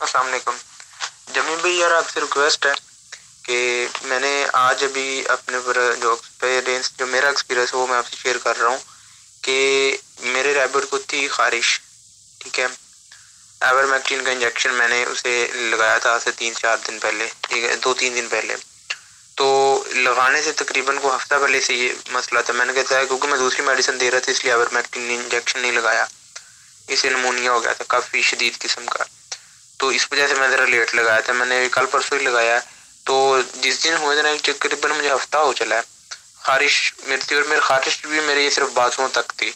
السلام علیکم جمیل بھائی، یار آپ سے ریکویسٹ ہے کہ میں نے آج ابھی اپنے پر جو ایکسپیرینس جو میرا ایکسپیرینس ہے وہ میں آپ سے شیئر کر رہا ہوں کہ میرے ریبٹ کو تھی خارش، ٹھیک ہے. ایورمیکٹین کا انجیکشن میں نے اسے لگایا تھا سے 3-4 دن پہلے، ٹھیک ہے، 2-3 دن پہلے. تو لگانے سے تقریباً کو ہفتہ پہلے سے یہ مسئلہ تھا. میں نے کہتا ہے کیونکہ میں دوسری میڈیسن دے رہا تھا اس لیے ایورمیکٹین انجیکشن نہیں لگایا، اسے نمونیا ہو گیا تھا کافی شدید قسم کا، تو اس وجہ سے میں ذرا لیٹ لگایا تھا. میں نے کل پرسوں ہی لگایا. تو جس دن ہوئے تھے نا تقریباً مجھے ہفتہ ہو چلا ہے، خارش میری تھی، اور میری خارش بھی میرے صرف بازوؤں تک تھی.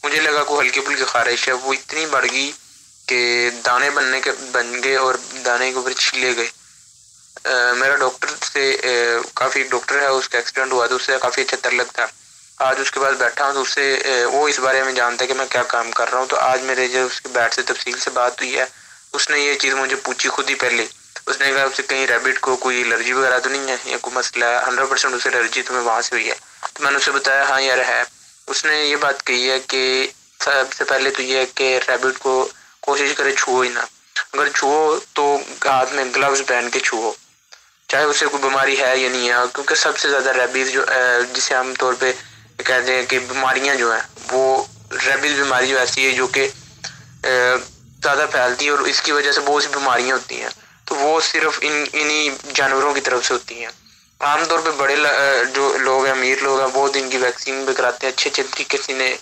مجھے لگا کوئی ہلکی پھلکی خارش ہے، وہ اتنی بڑھ گئی کہ دانے بن گئے اور دانے کے اوپر چھلے گئے. میرا ڈاکٹر سے کافی ڈاکٹر ہے، اس کا ایکسیڈنٹ ہوا تو اس سے کافی اچھا تعلق تھا. آج اس کے پاس بیٹھا ہوں تو اس سے وہ اس بارے میں جانتا ہے کہ میں کیا کام کر رہا ہوں. تو آج میرے جو اس کے بیٹ سے تفصیل سے بات ہوئی ہے، اس نے یہ چیز مجھے پوچھی خود ہی پہلے. اس نے کہا اس سے کہیں ریبٹ کو کوئی الرجی وغیرہ تو نہیں ہے یا کوئی مسئلہ ہے؟ 100% اسے الرجی تمہیں وہاں سے ہوئی ہے. تو میں نے اسے بتایا ہاں یار ہے. اس نے یہ بات کہی ہے کہ سب سے پہلے تو یہ ہے کہ ریبٹ کو کوشش کرے چھوؤ ہی نہ. اگر چھوؤ تو ہاتھ میں گلوز پہن کے چھوؤ، چاہے اسے کوئی بیماری ہے یا نہیں ہے. کیونکہ سب سے زیادہ ریبیز جو جسے عام طور پہ کہتے ہیں کہ بیماریاں جو ہیں، وہ ریبیز بیماری جو ایسی ہے جو کہ زیادہ پھیلتی ہے اور اس کی وجہ سے بہت سی بیماریاں ہوتی ہیں. تو وہ صرف انہی جانوروں کی طرف سے ہوتی ہیں. عام طور پہ بڑے جو لوگ ہیں، امیر لوگ ہیں، وہ ان کی ویکسین بھی کراتے ہیں، اچھے طریقے سے انہیں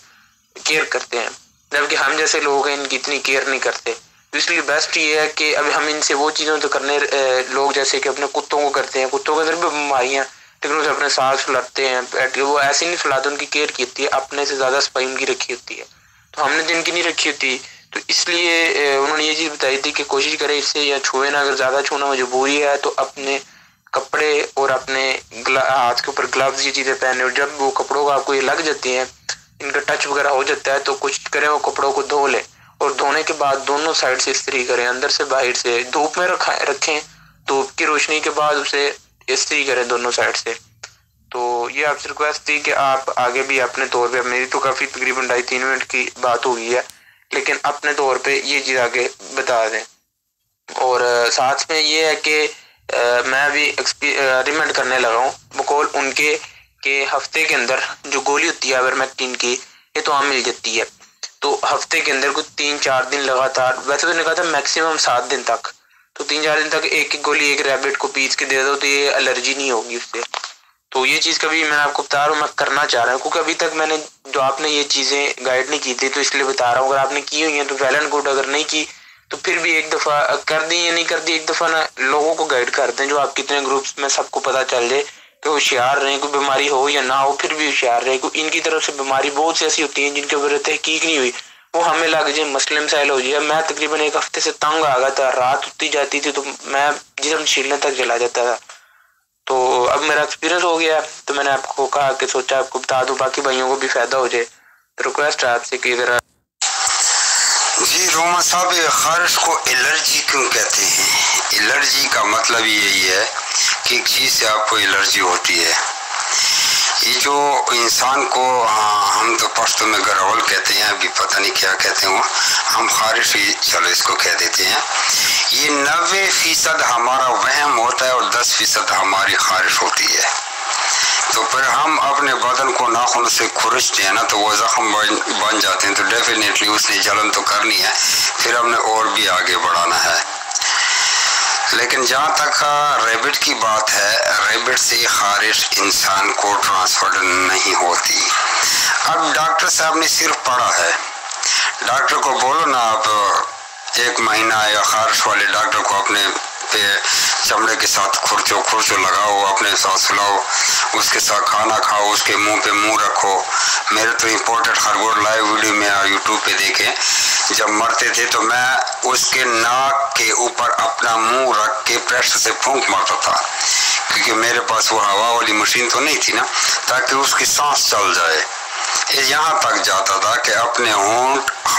کیئر کرتے ہیں، جبکہ ہم جیسے لوگ ہیں ان کی اتنی کیئر نہیں کرتے. اس لیے بیسٹ یہ ہے کہ اب ہم ان سے وہ چیزوں تو کرنے لوگ جیسے کہ اپنے کتوں کو کرتے ہیں، کتوں کے اندر بھی بیماریاں، لیکن اسے اپنے سانس پھلاتے ہیں، وہ ایسے نہیں پھلاتے، ان کی کیئر کی ہوتی ہے، اپنے سے زیادہ صفائی ان کی رکھی ہوتی ہے. تو ہم نے جن کی نہیں رکھی ہوتی، تو اس لیے انہوں نے یہ چیز بتائی تھی کہ کوشش کرے اس سے یا چھوئے نہ. اگر زیادہ چھونا مجبوری ہے تو اپنے کپڑے اور اپنے ہاتھ کے اوپر گلوز یہ چیزیں پہنے، اور جب وہ کپڑوں کو آپ کو یہ لگ جاتی ہیں، ان کا ٹچ وغیرہ ہو جاتا ہے، تو کوشش کریں وہ کپڑوں کو دھو لیں، اور دھونے کے بعد دونوں سائڈ سے استری کریں، اندر سے باہر سے. دھوپ میں رکھیں، دھوپ کی روشنی کے بعد اسے استری کریں دونوں سائڈ سے. تو یہ آپ سے ریکویسٹ تھی کہ آپ آگے بھی اپنے طور پہ، میری تو کافی تقریباً 2.5-3 منٹ کی بات ہو گئی ہے، لیکن اپنے طور پہ یہ چیز آگے بتا دیں. اور ساتھ میں یہ ہے کہ میں ابھی ریکمینڈ کرنے لگا ہوں بقول ان کے کہ ہفتے کے اندر جو گولی ہوتی ہے ایورمیکٹین کی، یہ تو عام مل جاتی ہے، تو ہفتے کے اندر کوئی 3-4 دن لگاتار، ویسے تو نے کہا تھا میکسیمم 7 دن تک، تو 3-4 دن تک ایک گولی ایک ریبٹ کو پیس کے دے دو تو یہ الرجی نہیں ہوگی اس سے. تو یہ چیز کبھی میں آپ کو بتا رہا ہوں، میں کرنا چاہ رہا ہوں، کیونکہ ابھی تک میں نے جو آپ نے یہ چیزیں گائیڈ نہیں کی تھی، تو اس لیے بتا رہا ہوں. اگر آپ نے کی ہوئی ہیں تو ویل اینڈ گڈ، اگر نہیں کی تو پھر بھی ایک دفعہ کر دیں یا نہیں کر دی، ایک دفعہ نا لوگوں کو گائیڈ کر دیں جو آپ کتنے گروپس میں، سب کو پتہ چل جائے کہ ہوشیار رہیں، کوئی بیماری ہو یا نہ ہو پھر بھی ہوشیار رہیں. ان کی طرف سے بیماری بہت سی ایسی ہوتی ہیں جن کے اوپر تحقیق نہیں ہوئی، وہ ہمیں لگ جائے، مسئلے مسائل ہو جائے. میں تقریباً 1 ہفتے سے تنگ آ گیا تھا، رات ہوتی جاتی تھی تو میں جسم چھیلنے تک چلا جاتا تھا. تو اب میرا ایکسپیرینس ہو گیا تو میں نے آپ کو کہا کہ سوچا آپ کو بتا دوں، باقی بھائیوں کو بھی فائدہ ہو جائے. تو ریکویسٹ ہے آپ سے کہ اگر جی روما صاحب، خارش کو الرجی کیوں کہتے ہیں؟ الرجی کا مطلب یہی ہے کہ ایک چیز سے آپ کو الرجی ہوتی ہے. یہ جو انسان کو ہم تو پشتو میں گرول کہتے ہیں، ابھی پتہ نہیں کیا کہتے ہیں، ہم خارش ہی چلو اس کو کہہ دیتے ہیں. یہ 90% ہمارا وہم ہوتا ہے اور 10% ہماری خارش ہوتی ہے. تو پھر ہم اپنے بدن کو ناخن سے کھرچتے ہیں نا، تو وہ زخم بن جاتے ہیں، تو ڈیفینیٹلی اس نے جلن تو کرنی ہے، پھر ہم نے اور بھی آگے بڑھانا ہے. لیکن جہاں تک ریبٹ کی بات ہے، ریبٹ سے خارش انسان کو ٹرانسفر نہیں ہوتی. اب ڈاکٹر صاحب نے صرف پڑھا ہے، ڈاکٹر کو بولو نا آپ 1 مہینہ یا خارش والے ڈاکٹر کو اپنے پہ چمڑے کے ساتھ کھرچو لگاؤ، اپنے ساتھ سلاؤ، اس کے ساتھ کھانا کھاؤ، اس کے منہ پہ منہ رکھو. میرے تو امپورٹڈ خرگوش لائیو ویڈیو میں یوٹیوب پہ دیکھے، جب مرتے تھے تو میں اس کے ناک کے اوپر اپنا منہ رکھ کے پریشر سے پھونک مارتا تھا، کیونکہ میرے پاس وہ ہوا والی مشین تو نہیں تھی نا، تاکہ اس کی سانس چل جائے. یہاں تک جاتا تھا کہ اپنے ہونٹ